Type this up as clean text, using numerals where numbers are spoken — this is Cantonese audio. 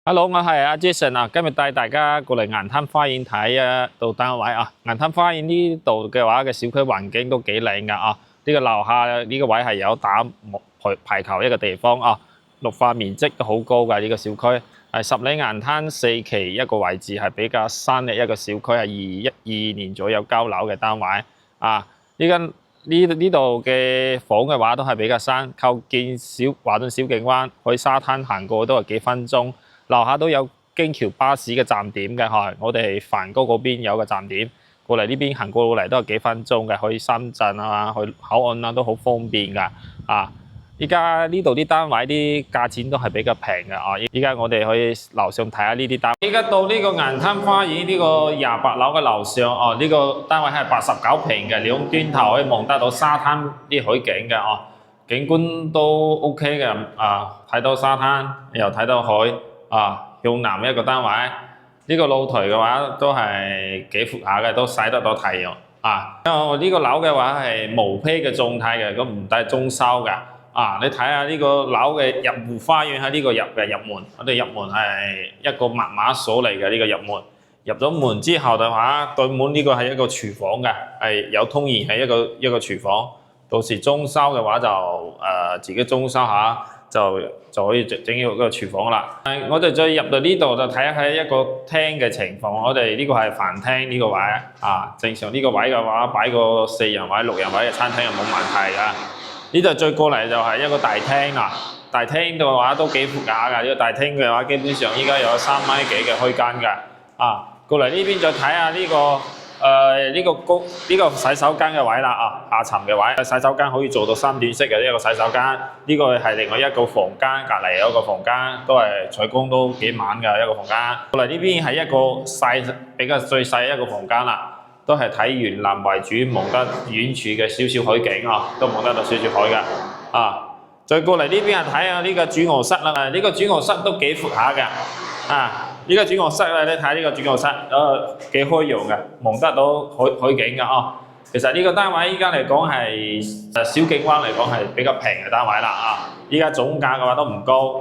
Hello，我係阿 Jason 啊，今日帶大家過嚟銀灘花園睇度單位啊。銀灘花園呢度嘅話嘅小區環境都幾靚噶啊。呢個樓下呢個位係有打排球一個地方啊，綠化面積都好高噶呢個小區。係十里銀灘4期一個位置係比較新嘅一個小區，係2012年左右交樓嘅單位啊。呢度嘅房嘅話都係比較新，靠近華頓小徑灣，去沙灘行過都係幾分鐘。樓下都有京橋巴士嘅站點嘅，係我哋帆高嗰邊有個站點，過嚟呢邊行過嚟都係幾分鐘嘅，去深圳啊、去口岸啊都好方便㗎。啊，依家呢度啲單位啲價錢都係比較平嘅啊。依家我哋去樓上睇下呢啲單位。依家到呢個銀灘花園呢個28樓嘅樓上，哦，呢個單位係89平嘅，兩端頭可以望得到沙灘啲海景嘅哦，景觀都 OK 嘅啊，睇到沙灘又睇到海。向南一個單位，呢個露台嘅話都係幾闊下嘅，都曬得到太陽啊。因為我呢個樓嘅話係毛坯嘅狀態嘅，咁唔帶裝修㗎啊。你睇下呢個樓嘅入戶花園喺呢個入門，我哋入門係一個密碼鎖嚟嘅呢個入門。入咗門之後嘅話，對門呢個係一個廚房嘅，係有通電係一個廚房。到時裝修嘅話就自己裝修下。就可以整呢個廚房啦。我哋再入到呢度就睇下一個廳嘅情況。我哋呢個係飯廳呢個位啊，正常呢個位嘅話擺個4人位、6人位嘅餐廳係冇問題㗎。呢度再過嚟就係一個大廳啦。大廳嘅話都幾闊下㗎。呢個大廳嘅話基本上依家有3米幾嘅開間㗎。啊，過嚟呢邊再睇下呢個。呢個洗手間嘅位啦啊，下層嘅位，洗手間可以做到3段式嘅呢個洗手間，呢個係另外一個房間，隔離有一個房間，都係採光都幾猛嘅一個房間。過嚟呢邊係一個比較最細一個房間啦，都係睇園林為主，望得遠處嘅少少海景啊，都望得到少少海㗎啊。再過嚟呢邊係睇下呢個主臥室啦，呢個主臥室都幾闊下嘅啊。呢個主臥室咧，你睇呢個主臥室，幾開揚嘅，望得到海景嘅哦。其實呢個單位依家嚟講係小景灣嚟講係比較平嘅單位啦啊。依家總價嘅話都唔高，